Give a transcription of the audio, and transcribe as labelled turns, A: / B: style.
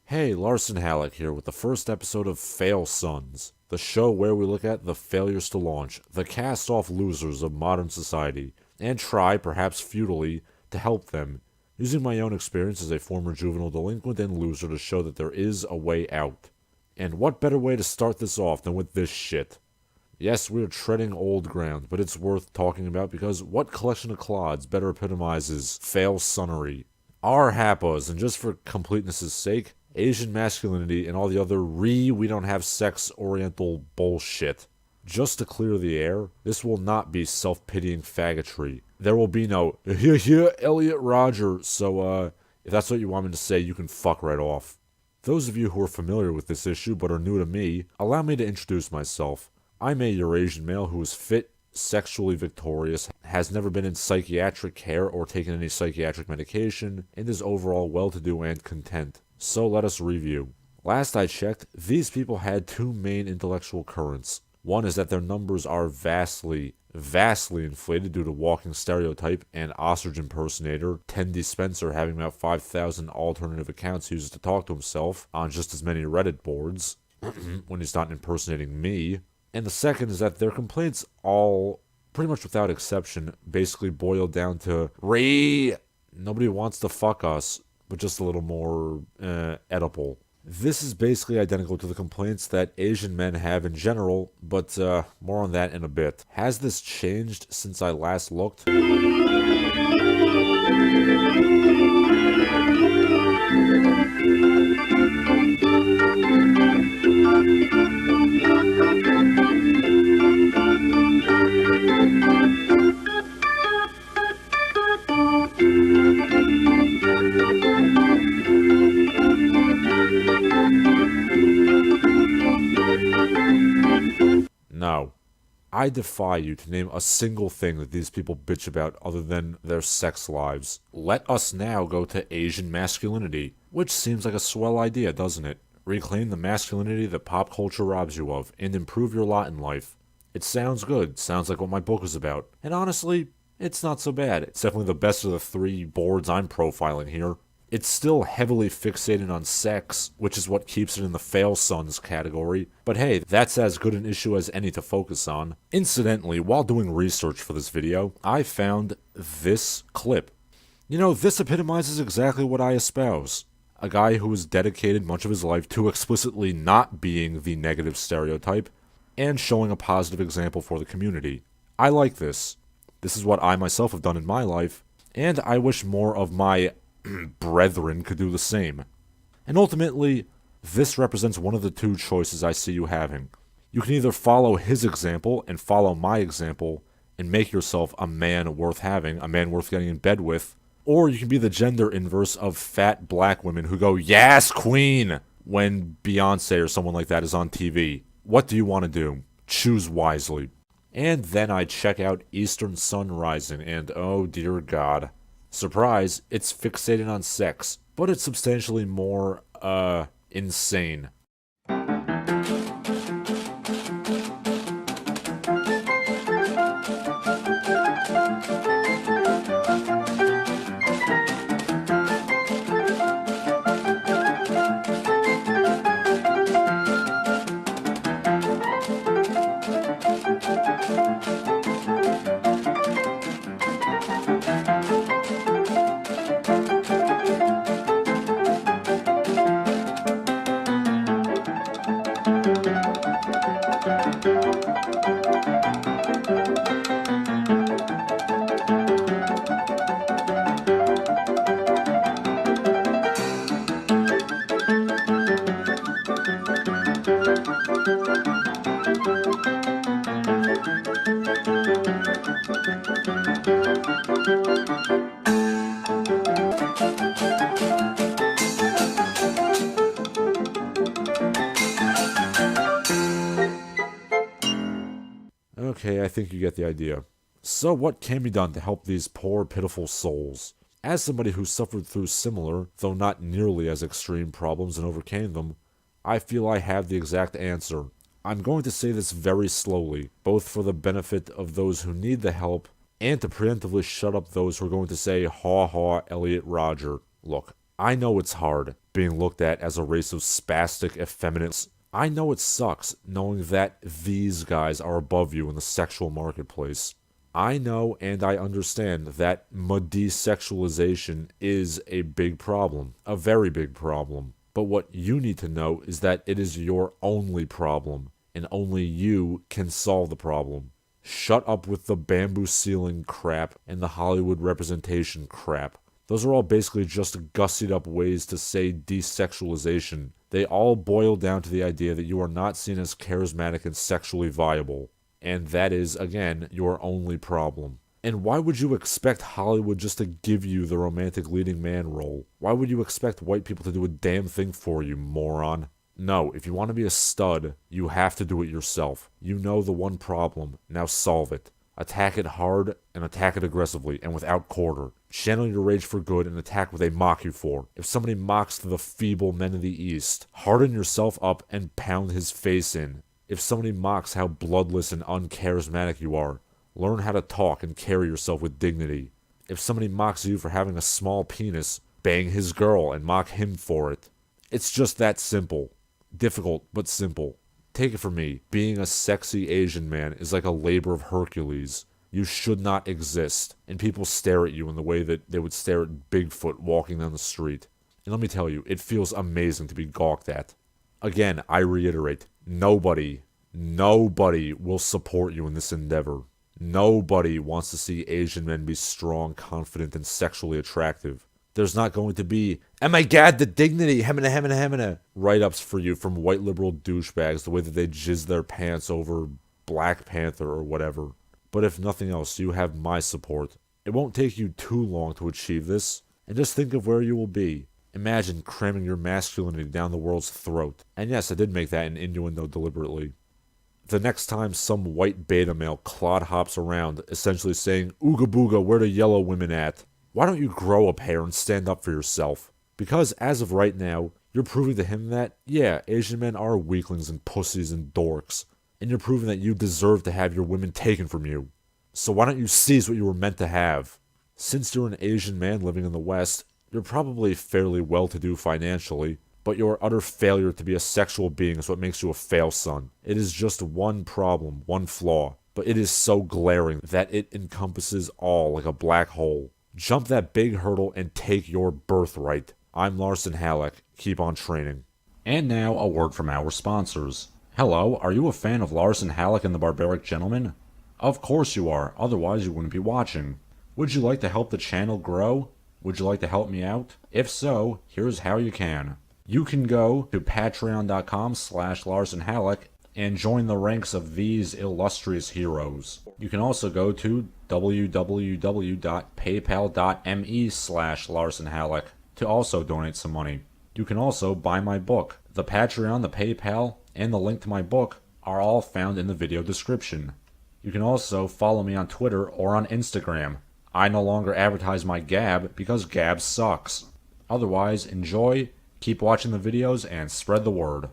A: Hey, Larson Halleck here with the first episode of Failsons, the show where we look at the failures to launch, the cast-off losers of modern society, and try, perhaps futilely, to help them, using my own experience as a former juvenile delinquent and loser to show that there is a way out. And what better way to start this off than with this shit? Yes, we're treading old ground, but it's worth talking about because what collection of clods better epitomizes fail-sonnery? Our Hapas, and just for completeness' sake, Asian masculinity and all the other we don't have sex oriental bullshit. Just to clear the air, this will not be self-pitying faggotry. There will be no, here, Elliot Roger, so, if that's what you want me to say, you can fuck right off. Those of you who are familiar with this issue but are new to me, allow me to introduce myself. I'm a Eurasian male who is fit, sexually victorious, has never been in psychiatric care or taken any psychiatric medication, and is overall well-to-do and content. So let us review. Last I checked, these people had two main intellectual currents. One is that their numbers are vastly inflated due to walking stereotype and ostrich impersonator Tendy Spencer having about 5,000 alternative accounts he uses to talk to himself on just as many Reddit boards when he's not impersonating me. And the second is that their complaints all, pretty much without exception, basically boil down to nobody wants to fuck us, but just a little more edible. This is basically identical to the complaints that Asian men have in general, but more on that in a bit. Has this changed since I last looked? No. I defy you to name a single thing that these people bitch about other than their sex lives. Let us now go to Asian masculinity, which seems like a swell idea, doesn't it? Reclaim the masculinity that pop culture robs you of, and improve your lot in life. It sounds good, sounds like what my book is about, and honestly, it's not so bad. It's definitely the best of the three boards I'm profiling here. It's still heavily fixated on sex, which is what keeps it in the Failsons category, but hey, that's as good an issue as any to focus on. Incidentally, while doing research for this video, I found this clip. You know, this epitomizes exactly what I espouse. A guy who has dedicated much of his life to explicitly not being the negative stereotype, and showing a positive example for the community. I like this. This is what I myself have done in my life, and I wish more of my brethren could do the same. And ultimately, this represents one of the two choices I see you having. You can either follow his example and follow my example and make yourself a man worth having, a man worth getting in bed with, or you can be the gender inverse of fat black women who go, "Yes, queen," when Beyonce or someone like that is on TV. What do you want to do? Choose wisely. And then I check out Eastern Sun Rising, and oh dear God. Surprise, it's fixated on sex, but it's substantially more, insane. Okay, I think you get the idea. So what can be done to help these poor, pitiful souls? As somebody who suffered through similar, though not nearly as extreme problems and overcame them, I feel I have the exact answer. I'm going to say this very slowly, both for the benefit of those who need the help, and to preemptively shut up those who are going to say, "Ha ha, Elliot Roger." Look, I know it's hard being looked at as a race of spastic effeminates. I know it sucks knowing that these guys are above you in the sexual marketplace. I know and I understand that desexualization is a big problem, a very big problem. But what you need to know is that it is your only problem, and only you can solve the problem. Shut up with the bamboo ceiling crap and the Hollywood representation crap. Those are all basically just gussied up ways to say desexualization. They all boil down to the idea that you are not seen as charismatic and sexually viable. And that is, again, your only problem. And why would you expect Hollywood just to give you the romantic leading man role? Why would you expect white people to do a damn thing for you, moron? No, if you want to be a stud, you have to do it yourself. You know the one problem, now solve it. Attack it hard and attack it aggressively and without quarter. Channel your rage for good and attack what they mock you for. If somebody mocks the feeble men of the East, harden yourself up and pound his face in. If somebody mocks how bloodless and uncharismatic you are, learn how to talk and carry yourself with dignity. If somebody mocks you for having a small penis, bang his girl and mock him for it. It's just that simple. Difficult, but simple. Take it from me, being a sexy Asian man is like a labor of Hercules. You should not exist, and people stare at you in the way that they would stare at Bigfoot walking down the street. And let me tell you, it feels amazing to be gawked at. Again, I reiterate, nobody will support you in this endeavor. Nobody wants to see Asian men be strong, confident, and sexually attractive. There's not going to be, oh my god, the dignity, hemina, write-ups for you from white liberal douchebags, the way that they jizz their pants over Black Panther or whatever. But if nothing else, you have my support. It won't take you too long to achieve this, and just think of where you will be. Imagine cramming your masculinity down the world's throat. And yes, I did make that an innuendo deliberately. The next time some white beta male clod hops around, essentially saying, ooga booga, where the yellow women at? Why don't you grow a pair and stand up for yourself? Because as of right now, you're proving to him that, yeah, Asian men are weaklings and pussies and dorks. And you're proving that you deserve to have your women taken from you. So why don't you seize what you were meant to have? Since you're an Asian man living in the West, you're probably fairly well-to-do financially, but your utter failure to be a sexual being is what makes you a failson. It is just one problem, one flaw, but it is so glaring that it encompasses all like a black hole. Jump that big hurdle and take your birthright. I'm Larson Halleck. Keep on training. And now, a word from our sponsors. Hello, are you a fan of Larson Halleck and the Barbaric Gentleman? Of course you are, otherwise you wouldn't be watching. Would you like to help the channel grow? Would you like to help me out? If so, here's how you can. You can go to patreon.com/LarsonHalleck and join the ranks of these illustrious heroes. You can also go to www.paypal.me/LarsonHalleck to also donate some money. You can also buy my book. The Patreon, the PayPal, and the link to my book are all found in the video description. You can also follow me on Twitter or on Instagram. I no longer advertise my Gab because Gab sucks. Otherwise, enjoy, keep watching the videos, and spread the word.